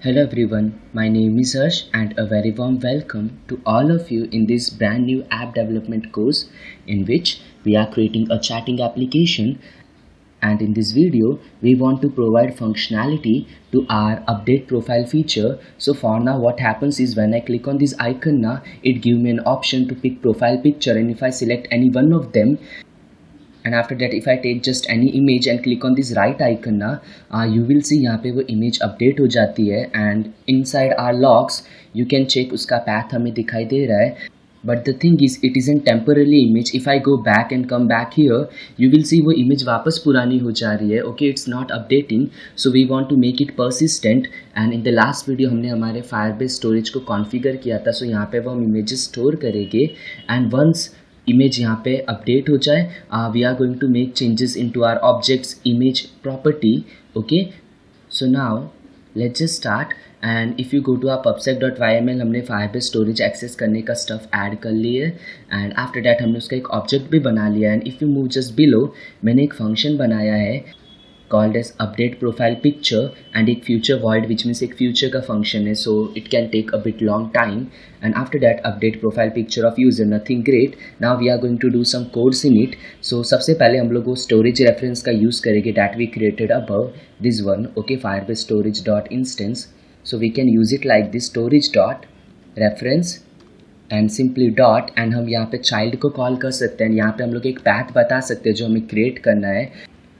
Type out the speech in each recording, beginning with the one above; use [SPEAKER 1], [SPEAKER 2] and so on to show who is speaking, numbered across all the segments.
[SPEAKER 1] Hello everyone, my name is Harsh and a very warm welcome to all of you in this brand new app development course in which we are creating a chatting application, and in this video we want to provide functionality to our update profile feature. So for now what happens is when I click on this icon now, it gives me an option to pick profile picture, and if I select any one of them, and after that if I take just any image and click on this right icon ना, you will see यहाँ पे वो image update हो जाती है, and inside our logs you can check उसका path हमें दिखाई दे रहा है. But the thing is it isn't temporarily image. If I go back and come back here, you will see वो image वापस पुरानी हो जा रही है. Okay, it's not updating, so we want to make it persistent. And in the last video हमने हमारे Firebase storage को configure किया था, so यहाँ पे वो हम images store करेंगे, and once image यहाँ पे update हो जाए, we are going to make changes into our objects image property. Okay, so now let's just start. And if you go to our pubsec.yml, हमने Firebase storage access करने का stuff add कर लिया है, and after that हमने उसका एक object भी बना लिया है. And if you move just below, मैंने एक function बनाया है called as update profile picture and एक future void, which means एक future का function है, so it can take a bit long time. And after that update profile picture of user, nothing great. Now we are going to do some codes in it. So सबसे पहले हम लोग वो storage reference का use करेंगे that we created above, this one. Okay, Firebase storage dot instance. So we can use it like this, storage dot reference and simply dot, and हम यहाँ पे child को call कर सकते हैं. यहाँ पे हम लोग एक path बता सकते हैं जो हमें create करना है.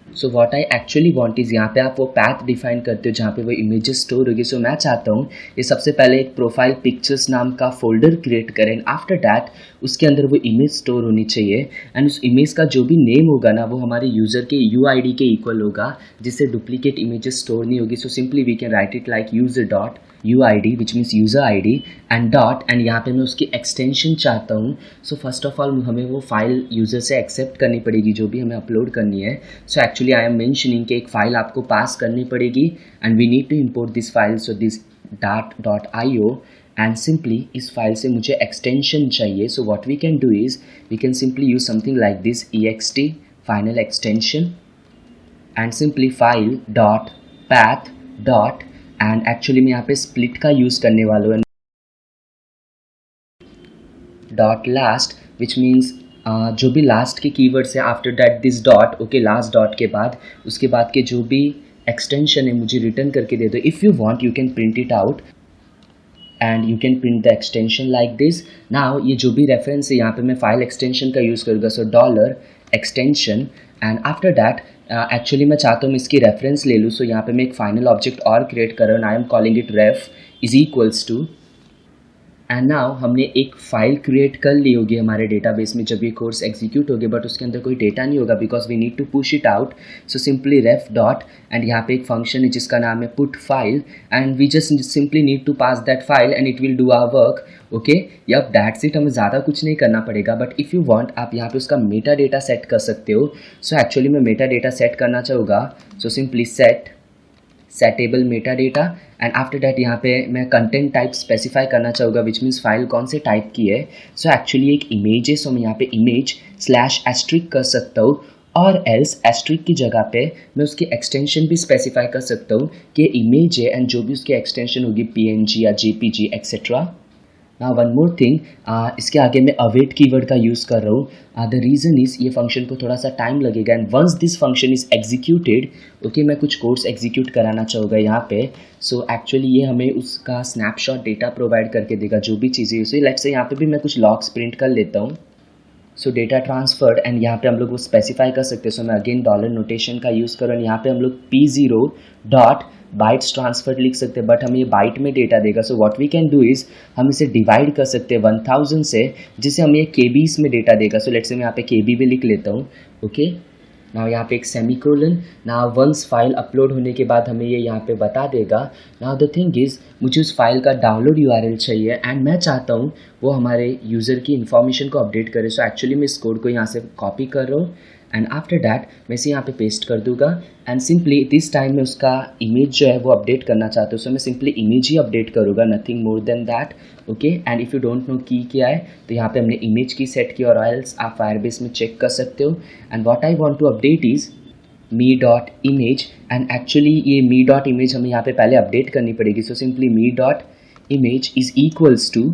[SPEAKER 1] So what I actually want is, यहाँ पे आप वो पैथ डिफाइन करते हो जहाँ पे वो इमेजेस स्टोर होगी. सो मैं चाहता हूँ ये सबसे पहले एक प्रोफाइल पिक्चर्स नाम का फोल्डर क्रिएट करें, एंड आफ्टर दैट उसके अंदर वो इमेज स्टोर होनी चाहिए, एंड उस इमेज का जो भी नेम होगा ना वो हमारे यूज़र के UID के इक्वल होगा, जिससे डुप्लीकेट इमेजेस स्टोर नहीं होगी. So simply we can write it like user dot UID which means user ID and dot, and यहाँ पे मैं उसकी एक्सटेंशन चाहता हूँ. सो फर्स्ट ऑफ ऑल हमें वो फाइल यूज़र से एक्सेप्ट करनी पड़ेगी जो भी हमें अपलोड करनी है. So actually I am mentioning कि एक फ़ाइल आपको पास करनी पड़ेगी and we need to import this file. So this dart.io, and simply इस फाइल से मुझे एक्सटेंशन चाहिए. So what we can do is we can simply use something like this ext final extension and simply file dot path dot, and actually मैं यहाँ पे split का use करने वाला हूँ, डॉट लास्ट विच मीन्स जो भी लास्ट के कीवर्ड्स है after that this dot. Okay, last dot के बाद उसके बाद के जो भी एक्सटेंशन है मुझे रिटर्न करके दे दो. If you want you can print it out and you can print the extension like this. Now ये जो भी रेफरेंस है यहाँ पे मैं फाइल एक्सटेंशन का यूज़ करूँगा. So dollar extension, and after that actually मैं चाहता हूँ इसकी रेफरेंस ले लूँ. सो यहाँ पे मैं एक फाइनल ऑब्जेक्ट और क्रिएट कर रहा हूँ, I am calling it ref is equals to, and now हमने एक फ़ाइल क्रिएट कर ली होगी हमारे डेटाबेस में जब ये कोर्स एग्जीक्यूट होगी, बट उसके अंदर कोई डेटा नहीं होगा because we need to push it out. So simply ref dot, and यहाँ पे एक फंक्शन है जिसका नाम है put file, and we just simply need to pass that file and it will do our work. Okay, yup that's it, हमें ज़्यादा कुछ नहीं करना पड़ेगा. बट इफ़ यू वांट आप यहाँ पे उसका मेटा डेटा सेट कर सकते हो. सो एक्चुअली मैं मेटा डेटा सेट करना चाहूँगा. So simply settable Meta data, and after that यहाँ पे मैं कंटेंट टाइप स्पेसिफाई करना चाहूँगा विच मीन्स फाइल कौन से टाइप की है. सो एक्चुअली एक इमेज है, सो मैं यहाँ पे इमेज स्लैश एस्ट्रिक कर सकता हूँ, और एल्स एस्ट्रिक की जगह पे मैं उसकी एक्सटेंशन भी स्पेसिफाई कर सकता हूँ कि इमेज है एंड जो भी उसकी एक्सटेंशन होगी PNG या JPG एक्सेट्रा. ना वन मोर थिंग, इसके आगे मैं अवेट कीवर्ड का यूज़ कर रहा हूँ. द रीज़न इज़ ये फंक्शन को थोड़ा सा टाइम लगेगा, and once this function is executed, okay मैं कुछ कोड्स एग्जीक्यूट कराना चाहूँगा यहाँ पे. सो एक्चुअली ये हमें उसका स्नैपशॉट डेटा प्रोवाइड करके देगा जो भी चीज़ें उसे. लेट्स से यहाँ पे भी मैं कुछ लॉग्स प्रिंट कर लेता हूँ. सो डेटा ट्रांसफर्ड, एंड यहाँ पे हम लोग वो स्पेसिफाई कर सकते हैं. सो मैं अगेन डॉलर नोटेशन का यूज़ करूँ, यहाँ पे हम लोग P0 डॉट बाइट्स ट्रांसफर्ड लिख सकते हैं, बट हमें ये बाइट में डेटा देगा. So what we can do is हम इसे डिवाइड कर सकते हैं 1000 से, जिससे हमें ये KBs में डेटा देगा. सो लेट्स से मैं यहाँ पे KB भी लिख लेता हूँ. ओके, नाउ यहाँ पे एक semicolon. Now once file upload होने के बाद हमें ये यहाँ पे बता देगा. नाउ द थिंग इज़ मुझे उस फाइल का डाउनलोड URL चाहिए, एंड मैं चाहता हूँ वो हमारे यूज़र की इन्फॉर्मेशन को अपडेट करे. सो एक्चुअली मैं इस कोड को यहाँ से कॉपी कर रहा हूँ, एंड आफ्टर दैट मैं इसे यहाँ पे पेस्ट कर दूंगा, एंड सिंपली दिस टाइम में उसका इमेज जो है वो अपडेट करना चाहता हूँ. सो मैं सिंपली इमेज ही अपडेट करूँगा, nothing more than that. Okay, and if you don't know की क्या है तो यहाँ पे हमने इमेज की सेट की, और एल्स आप फायरबेस में चेक कर सकते हो. And what I want to update is me.image and actually ये me.image हमें यहाँ पे पहले अपडेट करनी पड़ेगी. So simply me.image is equals to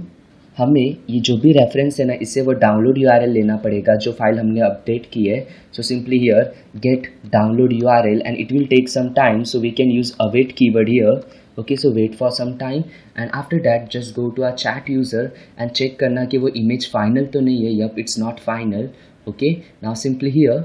[SPEAKER 1] हमें ये जो भी रेफरेंस है ना इससे वो डाउनलोड URL लेना पड़ेगा जो फाइल हमने अपडेट की है. So simply here get download URL and it will take some time, so we can use await keyword here. Okay, so wait for some time and after that just go to our chat user and check करना कि वो image final तो नहीं है. Yup, it's not final. Okay, now simply here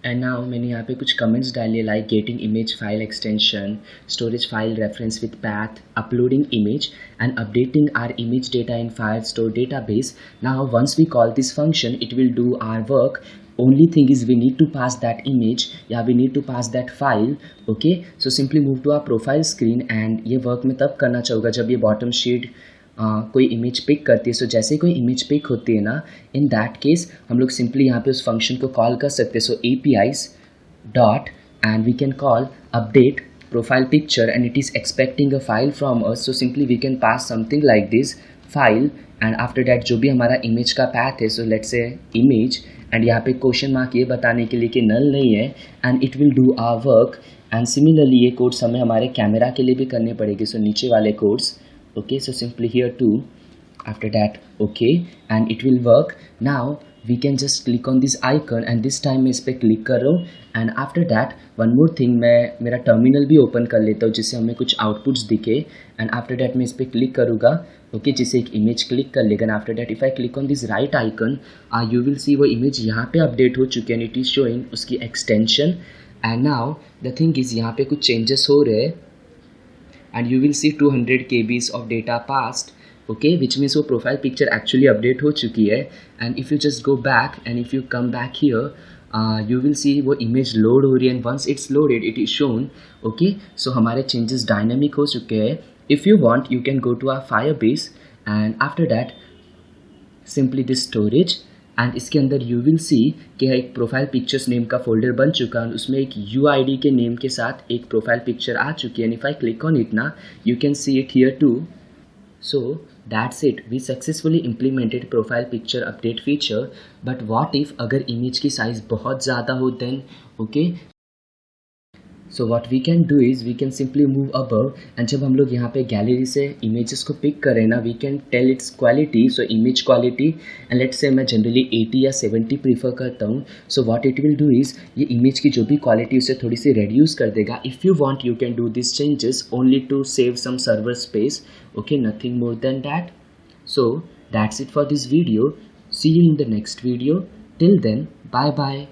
[SPEAKER 1] and now मैंने यहाँ पे कुछ comments डाले like getting image file extension, storage file reference with path, uploading image and updating our image data in Firestore database. Now once we call this function it will do our work. Only thing is we need to pass that image, yeah, we need to pass that file. Okay, so simply move to our profile screen and ये work में तब करना चाहिए जब ये bottom sheet कोई image pick करती है. सो जैसे कोई इमेज पिक होती है ना, इन दैट केस हम लोग सिंपली यहाँ पे उस फंक्शन को कॉल कर सकते हैं. So APIs dot and we can call update profile picture and it is expecting a file from us. So simply we can pass something like this file and after that जो भी हमारा image का path है, so let's say image and यहाँ पे question mark ये बताने के लिए कि नल नहीं है and it will do our work. and similarly ये कोड्स हमें हमारे कैमरा के लिए भी करने पड़ेंगे. सो नीचे वाले codes. okay, so simply here too after that okay and it will work. now we can just click on this icon and this time मैं इस पर क्लिक कर रहा हूँ and after that one more thing मैं मेरा terminal भी open कर लेता हूँ जिससे हमें कुछ आउटपुट्स दिखे and after that मैं इस पर क्लिक करूँगा. ओके, जिससे एक इमेज क्लिक कर लेगा. and after that if I click on this right icon you will see वो इमेज यहाँ पे अपडेट हो चुकी है and it is showing उसकी extension. and now the thing is यहाँ पे कुछ चेंजेस हो रहे हैं and you will see 200 kbs of data passed. okay, which means वो profile picture actually update हो चुकी है. and if you just go back and if you come back here you will see वो image load हो रही है and once it's loaded it is shown. okay, so हमारे changes dynamic हो चुके हैं. if you want you can go to our Firebase and after that simply this storage and इसके अंदर यू विल सी कि एक प्रोफाइल पिक्चर्स नेम का folder बन चुका है. उसमें एक UID के नेम के साथ एक प्रोफाइल पिक्चर आ चुकी है. And if I click on it ना you can see it here too. So that's it, we successfully implemented profile picture update feature. But what if अगर इमेज की साइज़ बहुत ज़्यादा हो then. Okay, so what we can do is we can simply move above and जब हम लोग यहाँ पे गैलरी से इमेजेस को पिक करें ना we can tell its quality. So image quality and let's say मैं जनरली 80 या 70 प्रीफर करता हूँ. सो व्हाट इट विल डू इज़ ये इमेज की जो भी क्वालिटी उसे थोड़ी सी रेड्यूस कर देगा. If you want you can do this changes only to save some server space. Okay, nothing more than that. So that's it for this video. See you in the next video. Till then, bye bye.